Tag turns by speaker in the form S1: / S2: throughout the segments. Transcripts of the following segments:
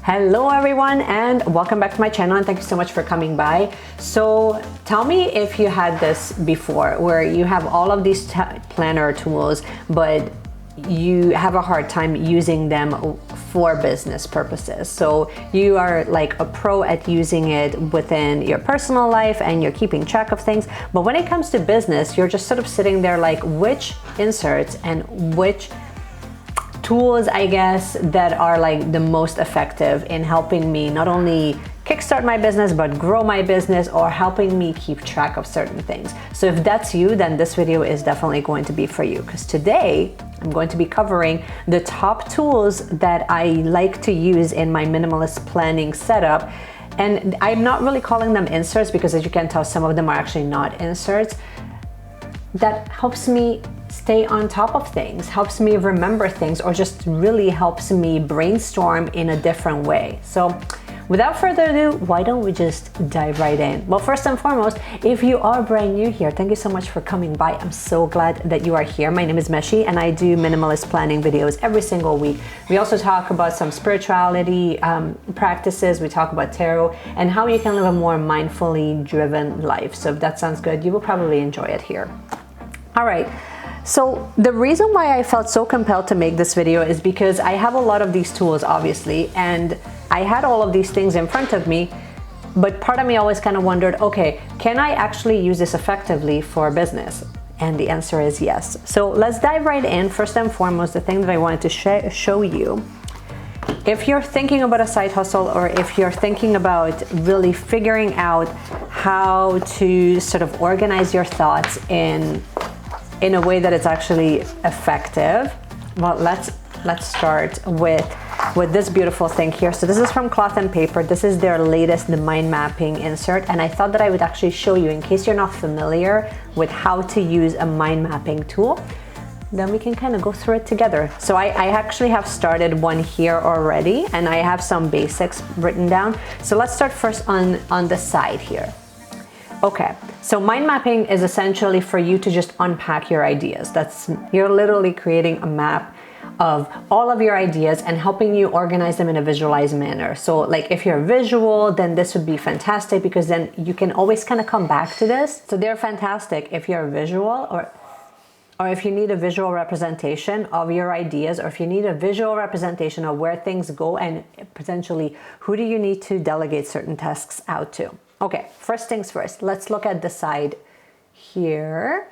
S1: Hello everyone and welcome back to my channel, and thank you so much for coming by. So tell me if you had this before, where you have all of these planner tools but you have a hard time using them for business purposes. So you are like a pro at using it within your personal life and you're keeping track of things, but when it comes to business, you're just sort of sitting there like, which inserts and which tools, I guess, that are like the most effective in helping me not only kickstart my business but grow my business, or helping me keep track of certain things. So if that's you, then this video is definitely going to be for you, because today I'm going to be covering the top tools that I like to use in my minimalist planning setup. And I'm not really calling them inserts because, as you can tell, some of them are actually not inserts. That helps me stay on top of things, helps me remember things, or just really helps me brainstorm in a different way. So without further ado, why don't we just dive right in? Well, first and foremost, if you are brand new here, thank you so much for coming by. I'm so glad that you are here. My name is Meshi and I do minimalist planning videos every single week. We also talk about some spirituality practices. We talk about tarot and how you can live a more mindfully driven life. So if that sounds good, you will probably enjoy it here. All right. So the reason why I felt so compelled to make this video is because I have a lot of these tools, obviously, and I had all of these things in front of me, but part of me always kind of wondered, okay, can I actually use this effectively for business? And the answer is yes. So let's dive right in. First and foremost, the thing that I wanted to show you, if you're thinking about a side hustle, or if you're thinking about really figuring out how to sort of organize your thoughts in a way that it's actually effective, well, let's start with this beautiful thing here. So this is from Cloth and Paper. This is their latest, the mind mapping insert, and I thought that I would actually show you, in case you're not familiar with how to use a mind mapping tool, then we can kind of go through it together. So I actually have started one here already, and I have some basics written down. So let's start first on the side here. Okay, so mind mapping is essentially for you to just unpack your ideas. You're literally creating a map of all of your ideas and helping you organize them in a visualized manner. So like if you're visual, then this would be fantastic, because then you can always kind of come back to this. So they're fantastic if you're visual, or if you need a visual representation of your ideas, or if you need a visual representation of where things go and potentially who do you need to delegate certain tasks out to. Okay, first things first, let's look at the side here.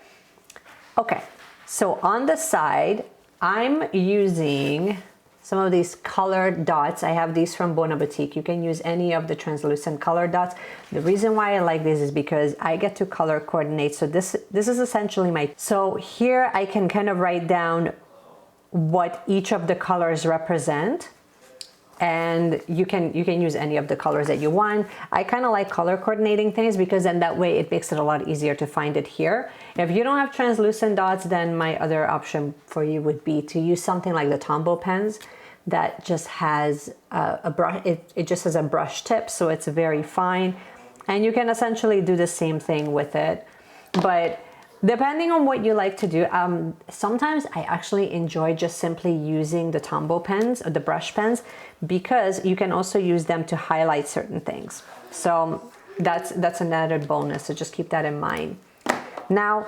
S1: Okay, so on the side, I'm using some of these colored dots. I have these from Bona Boutique. You can use any of the translucent color dots. The reason why I like this is because I get to color coordinate. So this is essentially so here I can kind of write down what each of the colors represent. And you can use any of the colors that you want. I kind of like color coordinating things because then that way it makes it a lot easier to find it here. If you don't have translucent dots, then my other option for you would be to use something like the Tombow pens that just has a brush. It just has a brush tip, so it's very fine. And you can essentially do the same thing with it. But depending on what you like to do, sometimes I actually enjoy just simply using the Tombow pens or the brush pens, because you can also use them to highlight certain things. So that's an added bonus, so just keep that in mind. Now,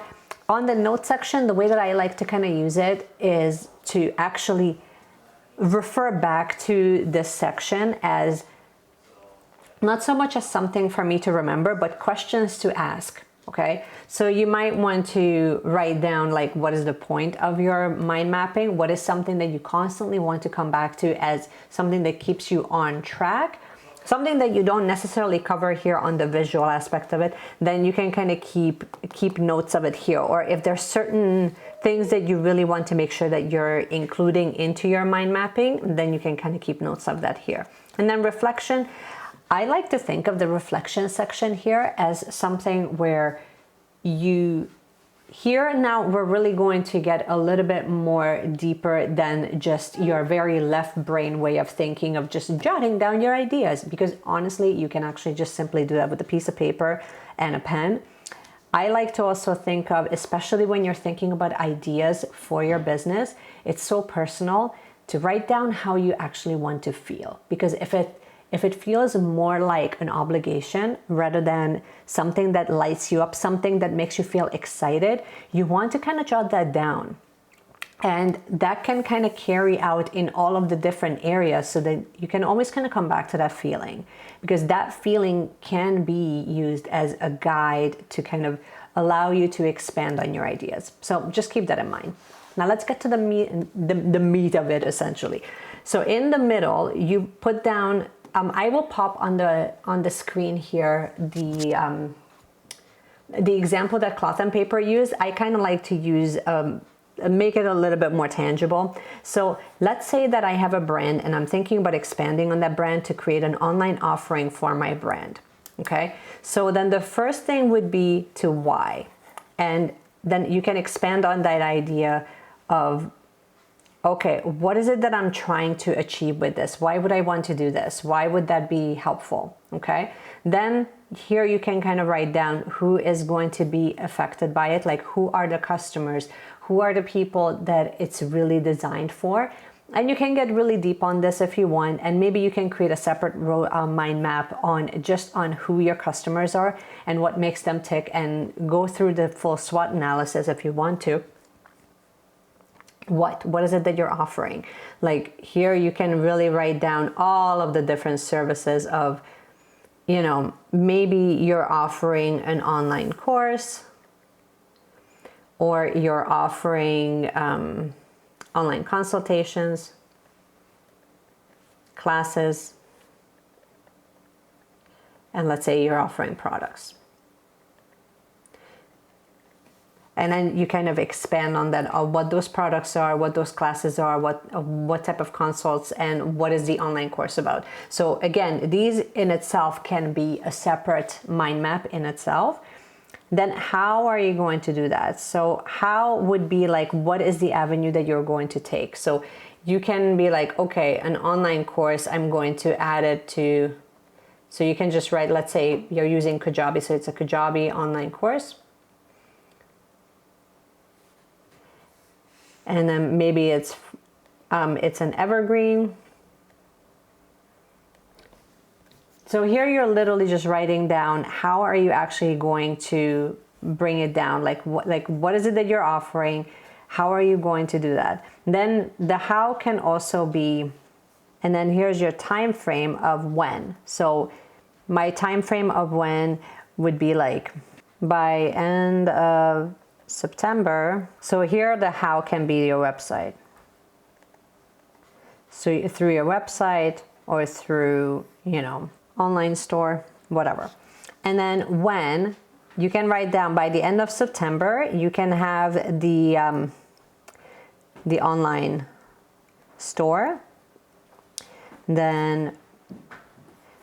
S1: on the note section, the way that I like to kind of use it is to actually refer back to this section as not so much as something for me to remember, but questions to ask. Okay, so you might want to write down like, what is the point of your mind mapping? What is something that you constantly want to come back to as something that keeps you on track? Something that you don't necessarily cover here on the visual aspect of it, then you can kind of keep notes of it here. Or if there's certain things that you really want to make sure that you're including into your mind mapping, then you can kind of keep notes of that here. And then reflection. I like to think of the reflection section here as something where here now we're really going to get a little bit more deeper than just your very left brain way of thinking, of just jotting down your ideas, because honestly, you can actually just simply do that with a piece of paper and a pen. I like to also think of, especially when you're thinking about ideas for your business, it's so personal to write down how you actually want to feel. Because if it feels more like an obligation rather than something that lights you up, something that makes you feel excited, you want to kind of jot that down. And that can kind of carry out in all of the different areas, so that you can always kind of come back to that feeling, because that feeling can be used as a guide to kind of allow you to expand on your ideas. So just keep that in mind. Now let's get to the meat of it, essentially. So in the middle, you put down, I will pop on the screen here the example that Cloth and Paper used. I kind of like to use make it a little bit more tangible. So let's say that I have a brand and I'm thinking about expanding on that brand to create an online offering for my brand. Okay, so then the first thing would be to why, and then you can expand on that idea of, okay, what is it that I'm trying to achieve with this? Why would I want to do this? Why would that be helpful? Okay, then here you can kind of write down who is going to be affected by it, like who are the customers, who are the people that it's really designed for. And you can get really deep on this if you want, and maybe you can create a separate mind map on who your customers are and what makes them tick, and go through the full SWOT analysis if you want to. What is it that you're offering? Like here you can really write down all of the different services of, you know, maybe you're offering an online course, or you're offering online consultations, classes, and let's say you're offering products. And then you kind of expand on that, what those products are, what those classes are, what type of consults, and what is the online course about. So again, these in itself can be a separate mind map in itself. Then how are you going to do that? So how would be like, what is the avenue that you're going to take? So you can be like, okay, an online course, I'm going to add it to, so you can just write, let's say you're using Kajabi, so it's a Kajabi online course. And then maybe it's an evergreen. So here you're literally just writing down how are you actually going to bring it down, like what is it that you're offering, how are you going to do that. Then the how can also be, and then here's your time frame of when. So my time frame of when would be like by end of September. So here the how can be your website. So through your website or through, you know, online store, whatever. And then when, you can write down by the end of September, you can have the online store. Then,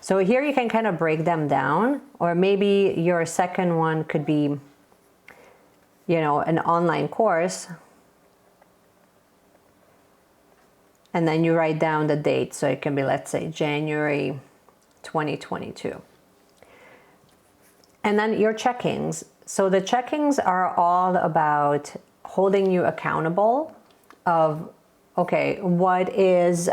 S1: so here you can kind of break them down, or maybe your second one could be, you know, an online course. And then you write down the date. So it can be, let's say, January 2022. And then your check-ins. So the check-ins are all about holding you accountable of, okay, what is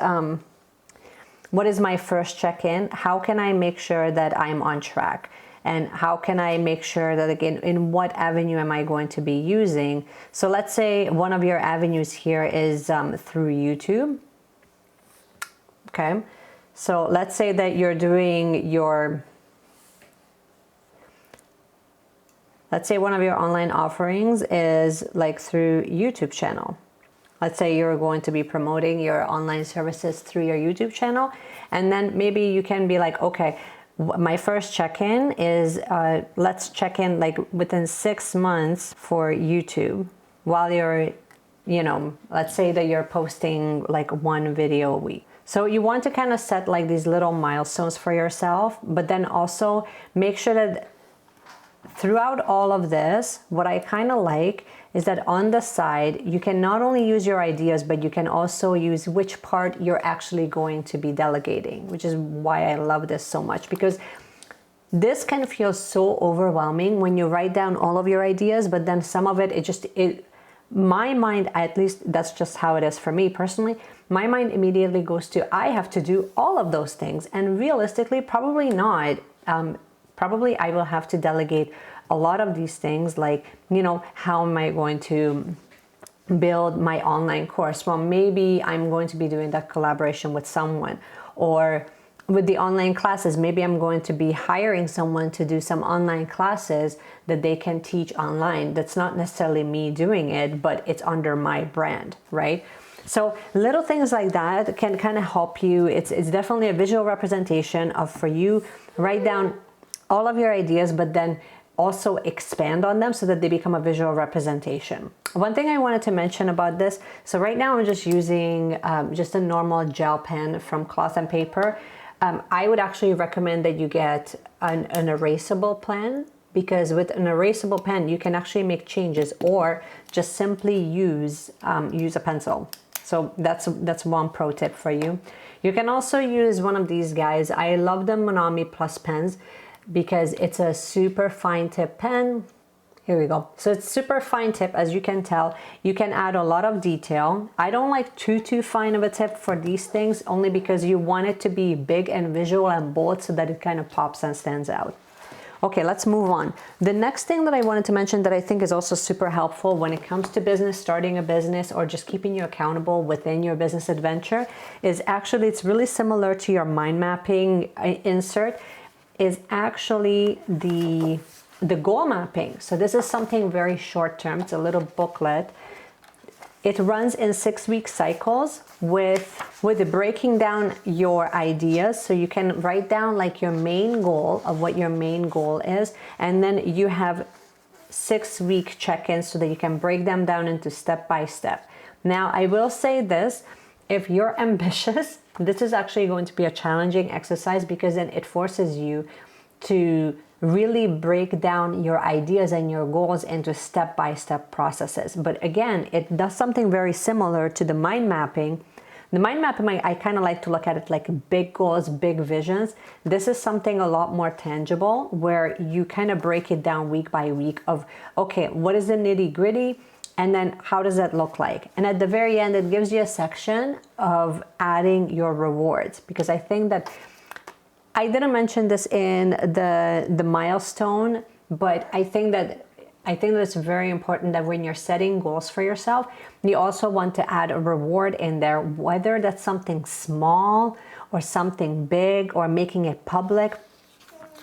S1: my first check-in? How can I make sure that I'm on track? And how can I make sure that, again, in what avenue am I going to be using? So let's say one of your avenues here is through YouTube. Okay. So let's say that you're doing your, let's say one of your online offerings is like through YouTube channel. Let's say you're going to be promoting your online services through your YouTube channel. And then maybe you can be like, okay, my first check-in is, let's check in like within 6 months for YouTube while you're, you know, let's say that you're posting like 1 video a week. So you want to kind of set like these little milestones for yourself, but then also make sure that throughout all of this, what I kind of like is that on the side, you can not only use your ideas, but you can also use which part you're actually going to be delegating, which is why I love this so much, because this can feel so overwhelming when you write down all of your ideas, but then some of it, my mind, at least that's just how it is for me personally, my mind immediately goes to, I have to do all of those things. And realistically, probably not. Probably I will have to delegate a lot of these things, like, you know, how am I going to build my online course? Well, maybe I'm going to be doing that collaboration with someone. Or with the online classes, maybe I'm going to be hiring someone to do some online classes that they can teach online. That's not necessarily me doing it, but it's under my brand, right? So little things like that can kind of help you. It's definitely a visual representation of, for you, write down all of your ideas, but then also expand on them so that they become a visual representation. One thing I wanted to mention about this, so right now I'm just using just a normal gel pen from Cloth and Paper. I would actually recommend that you get an erasable pen, because with an erasable pen you can actually make changes, or just simply use a pencil. So that's one pro tip for you. You can also use one of these guys. I love the Monami Plus pens because it's a super fine tip pen. Here we go. So it's super fine tip, as you can tell. You can add a lot of detail. I don't like too fine of a tip for these things, only because you want it to be big and visual and bold so that it kind of pops and stands out. Okay, let's move on. The next thing that I wanted to mention that I think is also super helpful when it comes to business, starting a business, or just keeping you accountable within your business adventure, is actually, it's really similar to your mind mapping insert, is actually the goal mapping. So this is something very short term. It's a little booklet. It runs in 6-week cycles with breaking down your ideas. So you can write down like your main goal of what your main goal is, and then you have 6-week check-ins so that you can break them down into step by step. Now, I will say this, if you're ambitious, this is actually going to be a challenging exercise, because then it forces you to really break down your ideas and your goals into step-by-step processes. But again, it does something very similar to the mind mapping. The mind mapping, I kind of like to look at it like big goals, big visions. This is something a lot more tangible, where you kind of break it down week by week of, okay, what is the nitty gritty? And then how does that look like? And at the very end, it gives you a section of adding your rewards, because I think that I didn't mention this in the milestone, but I think that it's very important that when you're setting goals for yourself, you also want to add a reward in there, whether that's something small or something big or making it public,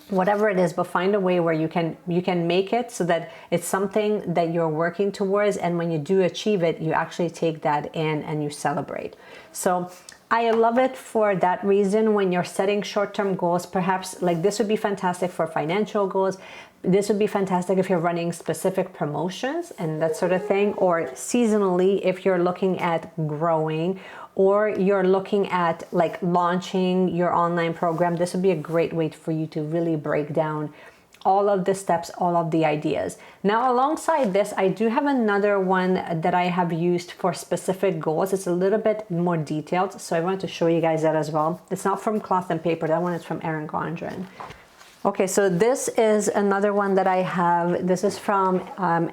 S1: whatever it is, but find a way where you can make it so that it's something that you're working towards, and when you do achieve it, you actually take that in and you celebrate. So I love it for that reason. When you're setting short-term goals, perhaps like this would be fantastic for financial goals. This would be fantastic if you're running specific promotions and that sort of thing, or seasonally if you're looking at growing, or you're looking at like launching your online program. This would be a great way for you to really break down all of the steps, all of the ideas. Now, alongside this, I do have another one that I have used for specific goals. It's a little bit more detailed, so I wanted to show you guys that as well. It's not from Cloth and Paper. That one is from Erin Condren. Okay, so this is another one that I have. This is from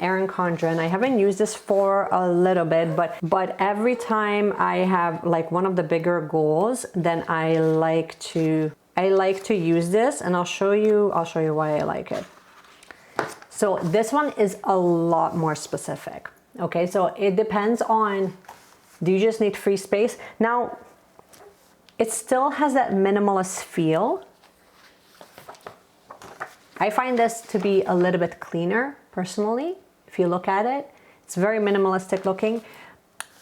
S1: Erin Condren. I haven't used this for a little bit, but every time I have like one of the bigger goals, then I like to use this, and I'll show you why I like it. So this one is a lot more specific. Okay, so it depends on, do you just need free space? Now, it still has that minimalist feel. I find this to be a little bit cleaner, personally. If you look at it, it's very minimalistic looking.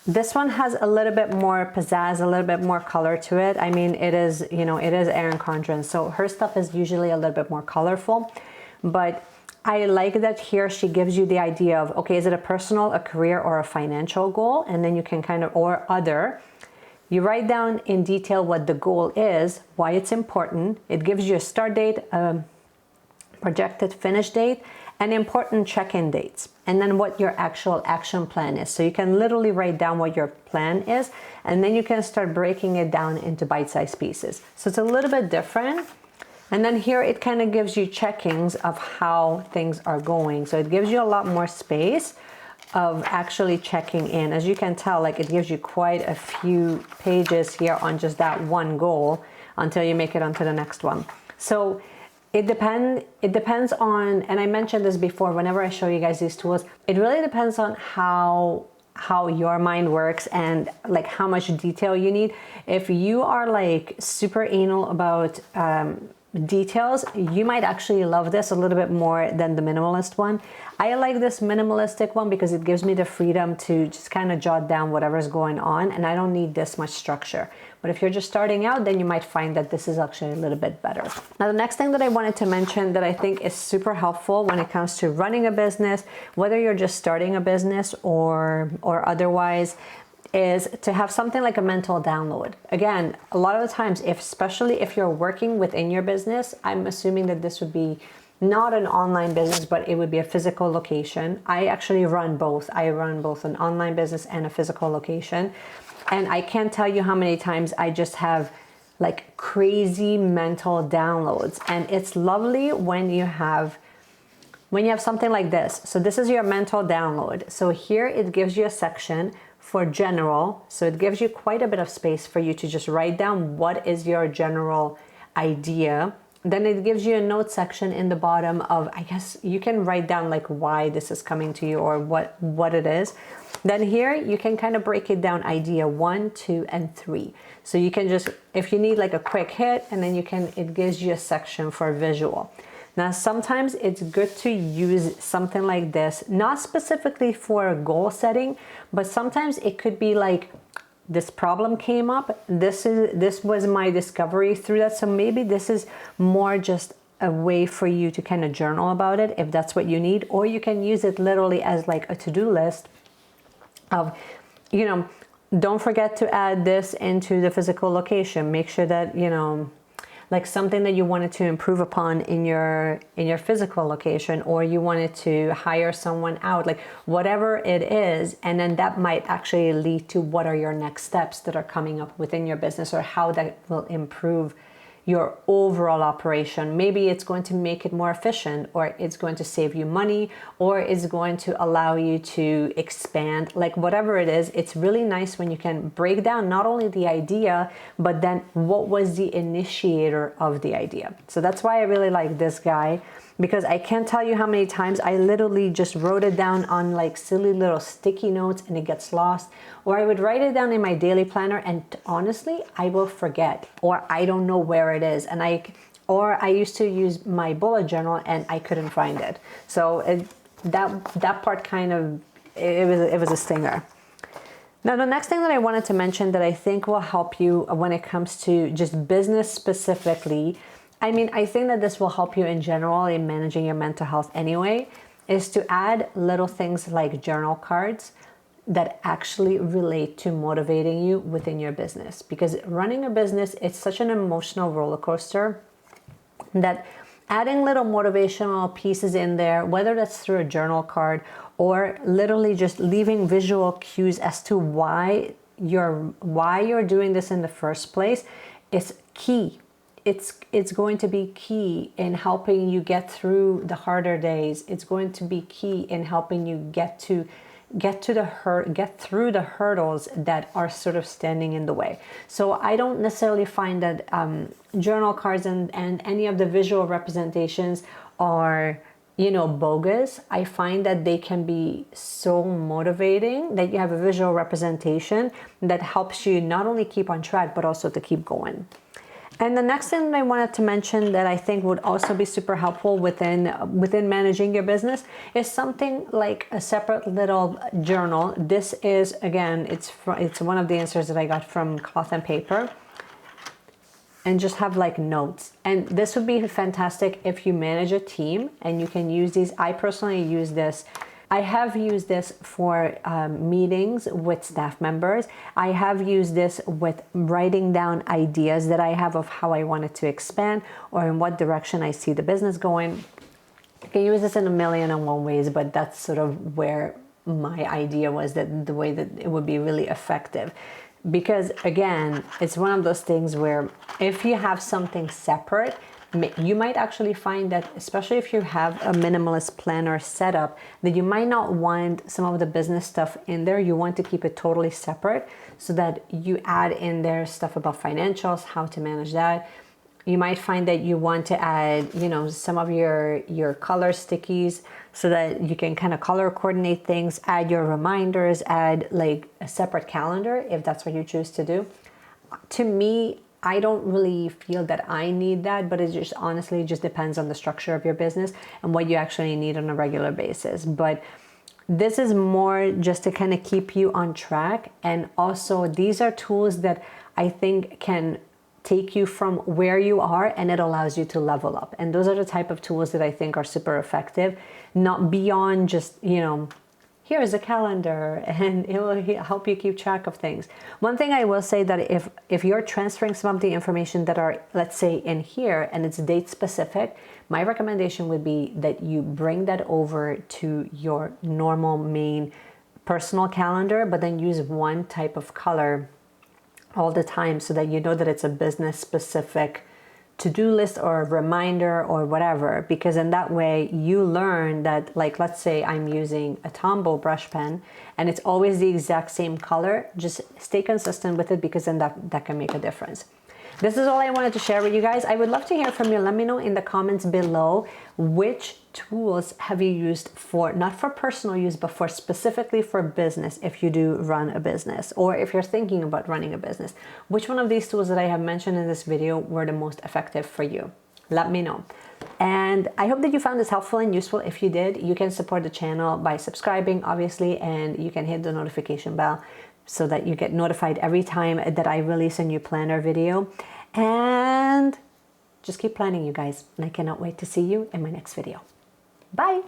S1: This one has a little bit more pizzazz, a little bit more color to it. I mean, it is Erin Condren, so her stuff is usually a little bit more colorful. But I like that here she gives you the idea of, okay, is it a personal, a career, or a financial goal? And then you can kind of, or other. You write down in detail what the goal is, why it's important. It gives you a start date, projected finish date, and important check-in dates, and then what your actual action plan is. So you can literally write down what your plan is, and then you can start breaking it down into bite-sized pieces. So it's a little bit different. And then here it kind of gives you check-ins of how things are going. So it gives you a lot more space of actually checking in. As you can tell, like it gives you quite a few pages here on just that one goal until you make it onto the next one. So it depends on, and I mentioned this before, whenever I show you guys these tools, it really depends on how your mind works and like how much detail you need. If you are like super anal about details, you might actually love this a little bit more than the minimalist one. I like this minimalistic one because it gives me the freedom to just kind of jot down whatever's going on, and I don't need this much structure. But if you're just starting out, then you might find that this is actually a little bit better. Now, the next thing that I wanted to mention that I think is super helpful when it comes to running a business, whether you're just starting a business or otherwise, is to have something like a mental download. Again, a lot of the times, especially if you're working within your business, I'm assuming that this would be not an online business, but it would be a physical location. I actually run both. I run both an online business and a physical location. And I can't tell you how many times I just have like crazy mental downloads. And it's lovely when you have something like this. So this is your mental download. So here it gives you a section for general. So it gives you quite a bit of space for you to just write down what is your general idea. Then it gives you a note section in the bottom of, I guess you can write down like why this is coming to you or what it is. Then here you can kind of break it down, idea 1, 2, and 3. So you can just, if you need like a quick hit, and then it gives you a section for visual. Now, sometimes it's good to use something like this, not specifically for goal setting, but sometimes it could be like, this problem came up, this was my discovery through that. So maybe this is more just a way for you to kind of journal about it if that's what you need, or you can use it literally as like a to-do list of, you know, don't forget to add this into the physical location. Make sure that, you know, like something that you wanted to improve upon in your physical location, or you wanted to hire someone out, like whatever it is. And then that might actually lead to what are your next steps that are coming up within your business, or how that will improve your overall operation. Maybe it's going to make it more efficient, or it's going to save you money, or it's going to allow you to expand, like whatever it is. It's really nice when you can break down not only the idea, but then what was the initiator of the idea. So that's why I really like this guy, because I can't tell you how many times I literally just wrote it down on like silly little sticky notes and it gets lost, or I would write it down in my daily planner and honestly, I will forget, or I don't know where it is. And I used to use my bullet journal and I couldn't find it. So that part kind of, it was a stinger. Now, the next thing that I wanted to mention that I think will help you when it comes to just business specifically, I mean, I think that this will help you in general in managing your mental health anyway, is to add little things like journal cards that actually relate to motivating you within your business. Because running a business, it's such an emotional roller coaster that adding little motivational pieces in there, whether that's through a journal card or literally just leaving visual cues as to why you're doing this in the first place, is key. It's going to be key in helping you get through the harder days. It's going to be key in helping you get through the hurdles that are sort of standing in the way. So I don't necessarily find that journal cards and any of the visual representations are, you know, bogus. I find that they can be so motivating that you have a visual representation that helps you not only keep on track, but also to keep going. And the next thing that I wanted to mention that I think would also be super helpful within managing your business is something like a separate little journal. This is, again, it's one of the answers that I got from Cloth and Paper. And just have like notes. And this would be fantastic if you manage a team and you can use these. I personally use this. I have used this for meetings with staff members. I have used this with writing down ideas that I have of how I want it to expand or in what direction I see the business going. I can use this in a million and one ways, but that's sort of where my idea was, that the way that it would be really effective. Because again, it's one of those things where if you have something separate, You might actually find that, especially if you have a minimalist planner setup, that you might not want some of the business stuff in there. You want to keep it totally separate so that you add in there stuff about financials, how to manage that. You might find that you want to add, you know, some of your color stickies so that you can kind of color coordinate things, add your reminders, add like a separate calendar if that's what you choose to do. To me, I don't really feel that I need that, but it just honestly just depends on the structure of your business and what you actually need on a regular basis. But this is more just to kind of keep you on track. And also these are tools that I think can take you from where you are, and it allows you to level up. And those are the type of tools that I think are super effective, not beyond just, you know, here's a calendar and it will help you keep track of things. One thing I will say that if you're transferring some of the information that are, let's say, in here and it's date specific, my recommendation would be that you bring that over to your normal main personal calendar, but then use one type of color all the time so that you know that it's a business specific to-do list or a reminder or whatever, because in that way you learn that, like, let's say I'm using a Tombow brush pen and it's always the exact same color. Just stay consistent with it, because then that can make a difference. This is all I wanted to share with you guys. I would love to hear from you. Let me know in the comments below, which tools have you used for, not for personal use, but for specifically for business, if you do run a business, or if you're thinking about running a business. Which one of these tools that I have mentioned in this video were the most effective for you? Let me know. And I hope that you found this helpful and useful. If you did, you can support the channel by subscribing, obviously, and you can hit the notification bell so that you get notified every time that I release a new planner video. And just keep planning, you guys. And I cannot wait to see you in my next video. Bye.